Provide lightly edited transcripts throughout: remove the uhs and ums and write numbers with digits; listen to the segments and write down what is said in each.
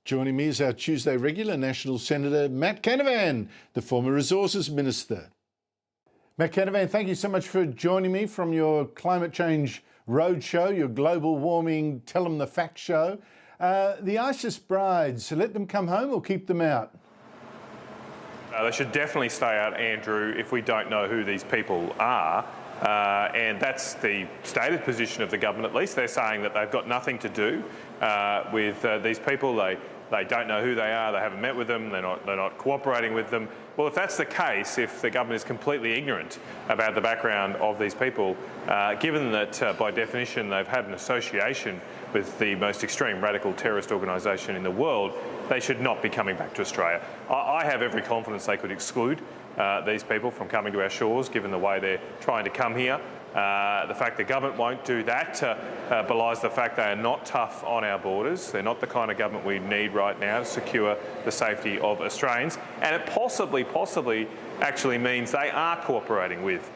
Joining me is our Tuesday regular, National Senator Matt Canavan, the former Resources Minister. Matt Canavan, thank you so much for joining me from your climate change roadshow, your global warming, tell them the facts show. The ISIS brides, let them come home or keep them out? They should definitely stay out, Andrew, if we don't know who these people are. And that's the stated position of the government, at least. They're saying that they've got nothing to do with these people. They don't know who they are, they haven't met with them, they're not cooperating with them. Well, if that's the case, if the government is completely ignorant about the background of these people, given that by definition they've had an association with the most extreme radical terrorist organisation in the world, they should not be coming back to Australia. I have every confidence they could exclude these people from coming to our shores, given the way they're trying to come here. The fact the government won't do that belies the fact they are not tough on our borders. They're not the kind of government we need right now to secure the safety of Australians. And it possibly actually means they are cooperating with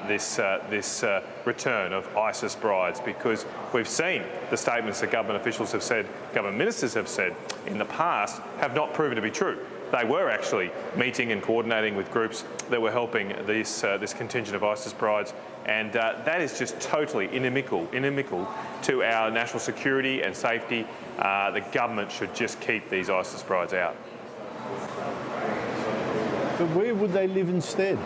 this return of ISIS brides, because we've seen the statements that government officials have said, government ministers have said in the past, have not proven to be true. They were actually meeting and coordinating with groups that were helping this contingent of ISIS brides, and that is just totally inimical to our national security and safety. The government should just keep these ISIS brides out. But where would they live instead?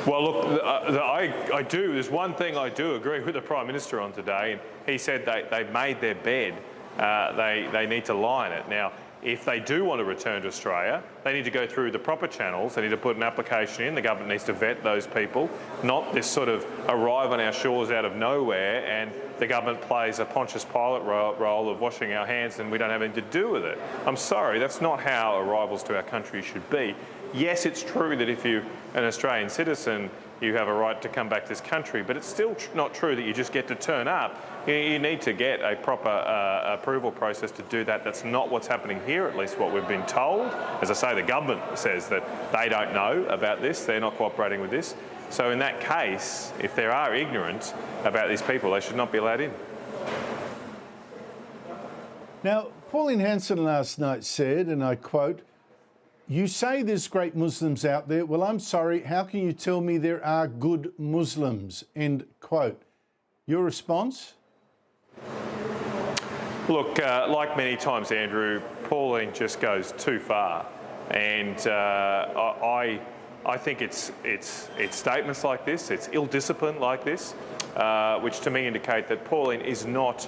Well, look, I do. There's one thing I do agree with the Prime Minister on today, and he said they've made their bed. They need to lie in it. Now, if they do want to return to Australia, they need to go through the proper channels. They need to put an application in. The government needs to vet those people, not this sort of arrive on our shores out of nowhere and the government plays a Pontius Pilate role of washing our hands and we don't have anything to do with it. I'm sorry, that's not how arrivals to our country should be. Yes, it's true that if you're an Australian citizen, you have a right to come back to this country, but it's still not true that you just get to turn up. You need to get a proper approval process to do that. That's not what's happening here, at least what we've been told. As I say, the government says that they don't know about this, they're not cooperating with this. So in that case, if they are ignorant about these people, they should not be allowed in. Now, Pauline Hanson last night said, and I quote, "You say there's great Muslims out there. Well, I'm sorry, how can you tell me there are good Muslims?" End quote. Your response? Look, like many times, Andrew, Pauline just goes too far. And I think it's statements like this, it's ill discipline like this, which to me indicate that Pauline is not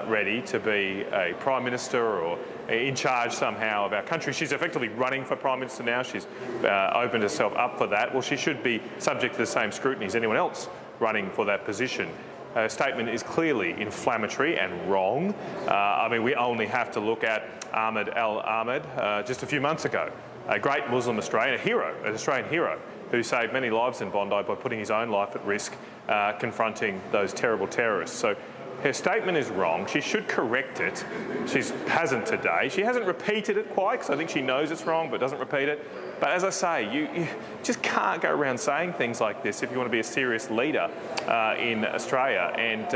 ready to be a Prime Minister or in charge somehow of our country. She's effectively running for Prime Minister now. She's opened herself up for that. Well, she should be subject to the same scrutiny as anyone else running for that position. Her statement is clearly inflammatory and wrong. I mean, we only have to look at Ahmed al-Ahmed just a few months ago, a great Muslim Australian, an Australian hero, who saved many lives in Bondi by putting his own life at risk, confronting those terrible terrorists. So her statement is wrong. She should correct it. She hasn't today. She hasn't repeated it quite, because I think she knows it's wrong, but doesn't repeat it. But as I say, you just can't go around saying things like this if you want to be a serious leader in Australia. And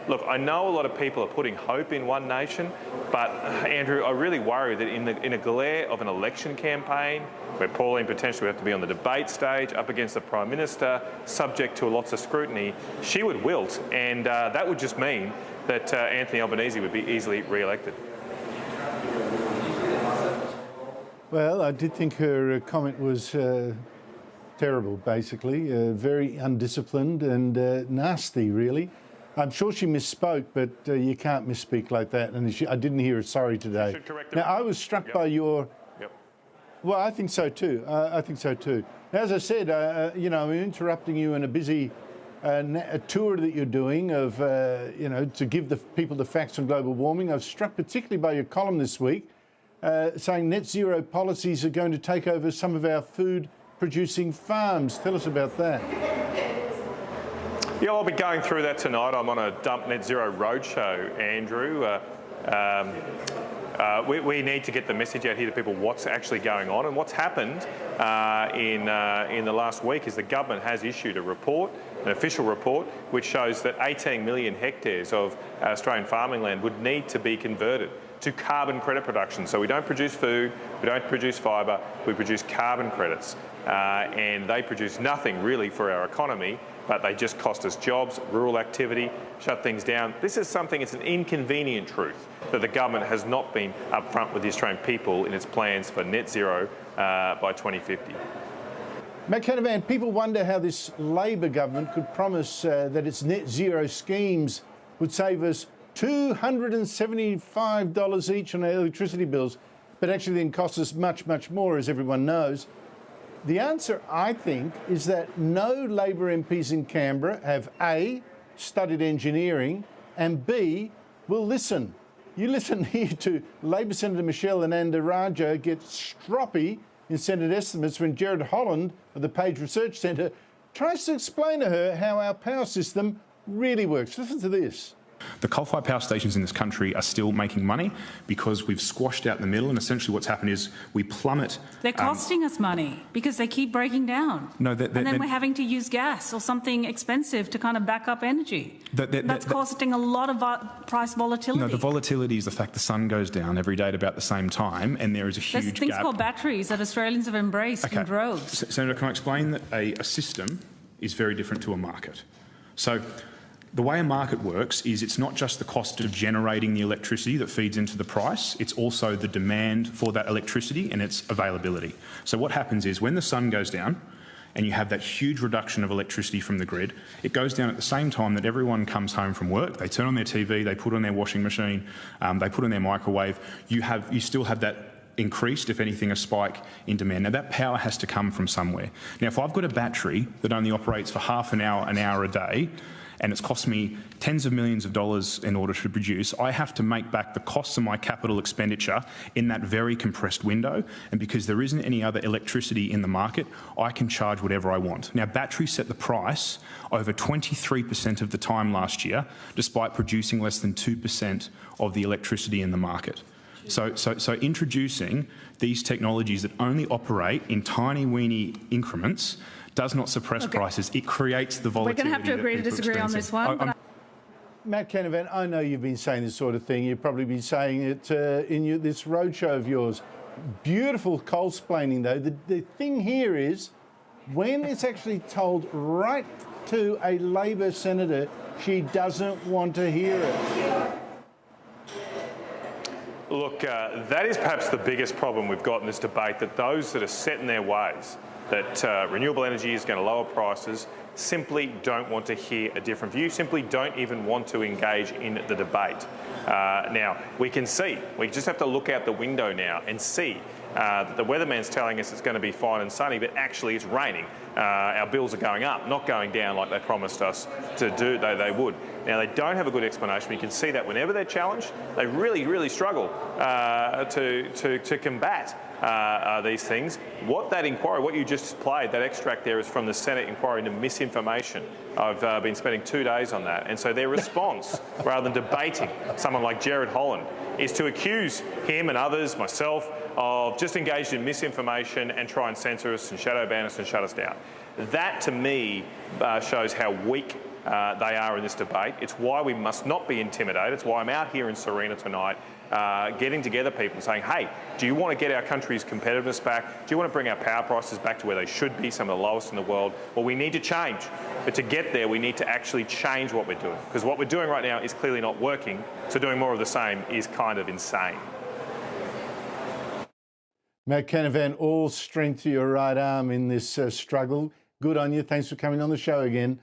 look, I know a lot of people are putting hope in One Nation, but Andrew, I really worry that in a glare of an election campaign, where Pauline potentially would have to be on the debate stage, up against the Prime Minister, subject to lots of scrutiny, she would wilt, and that would just mean that Anthony Albanese would be easily re-elected. Well, I did think her comment was terrible, basically, very undisciplined and nasty, really. I'm sure she misspoke, but you can't misspeak like that. And I didn't hear her sorry today. Should correct now, I was struck by your... Yep. Well, I think so too. I think so too. Now, as I said, you know, I'm interrupting you in a busy a tour that you're doing of, you know, to give the people the facts on global warming. I was struck particularly by your column this week, saying net zero policies are going to take over some of our food-producing farms. Tell us about that. Yeah, I'll be going through that tonight. I'm on a Dump Net Zero roadshow, Andrew. We need to get the message out here to people what's actually going on. And what's happened in the last week is the government has issued a report, an official report, which shows that 18 million hectares of Australian farming land would need to be converted to carbon credit production. So we don't produce food, we don't produce fibre, we produce carbon credits. And they produce nothing really for our economy, but they just cost us jobs, rural activity, shut things down. This is something, it's an inconvenient truth that the government has not been upfront with the Australian people in its plans for net zero by 2050. Matt Canavan, people wonder how this Labor government could promise that its net zero schemes would save us $275 each on our electricity bills, but actually then cost us much, much more, as everyone knows. The answer, I think, is that no Labor MPs in Canberra have A, studied engineering, and B, will listen. You listen here to Labor Senator Michelle Ananda-Rajah get stroppy in Senate estimates when Jared Holland of the Page Research Centre tries to explain to her how our power system really works. Listen to this. The coal-fired power stations in this country are still making money because we've squashed out the middle, and essentially what's happened is we plummet. They're costing us money because they keep breaking down. No, and then we're having to use gas or something expensive to kind of back up energy. That's costing a lot of price volatility. No, the volatility is the fact the sun goes down every day at about the same time, and there is a huge There's things gap. Called batteries that Australians have embraced in droves. Senator, can I explain that a system is very different to a market? So the way a market works is it's not just the cost of generating the electricity that feeds into the price, it's also the demand for that electricity and its availability. So what happens is when the sun goes down and you have that huge reduction of electricity from the grid, it goes down at the same time that everyone comes home from work, they turn on their TV, they put on their washing machine, they put on their microwave, you still have that increased, if anything, a spike in demand. Now that power has to come from somewhere. Now if I've got a battery that only operates for half an hour a day, and it's cost me tens of millions of dollars in order to produce, I have to make back the costs of my capital expenditure in that very compressed window. And because there isn't any other electricity in the market, I can charge whatever I want. Now, batteries set the price over 23% of the time last year, despite producing less than 2% of the electricity in the market. So introducing these technologies that only operate in tiny, weeny increments does not suppress prices. It creates the volatility. We're going to have to agree to disagree on this one. Matt Canavan, I know you've been saying this sort of thing. You've probably been saying it in this roadshow of yours. Beautiful coal-splaining, though. The thing here is, when it's actually told right to a Labor senator, she doesn't want to hear it. Look, that is perhaps the biggest problem we've got in this debate, that those that are set in their ways, that renewable energy is going to lower prices, simply don't want to hear a different view, simply don't even want to engage in the debate. Now, we can see, we just have to look out the window now and see that the weatherman's telling us it's going to be fine and sunny, but actually it's raining. Our bills are going up, not going down like they promised us to do, though they would. Now, they don't have a good explanation. You can see that whenever they're challenged, they really, really struggle to combat these things. What that inquiry, what you just played, that extract there is from the Senate inquiry into misinformation. I've been spending 2 days on that. And so their response, rather than debating someone like Jared Holland, is to accuse him and others, myself, of just engaged in misinformation and try and censor us and shadow ban us and shut us down. That, to me, shows how weak they are in this debate. It's why we must not be intimidated. It's why I'm out here in Serena tonight getting together people saying, hey, do you want to get our country's competitiveness back? Do you want to bring our power prices back to where they should be, some of the lowest in the world? Well, we need to change. But to get there, we need to actually change what we're doing, because what we're doing right now is clearly not working. So doing more of the same is kind of insane. Matt Canavan, all strength to your right arm in this struggle. Good on you. Thanks for coming on the show again.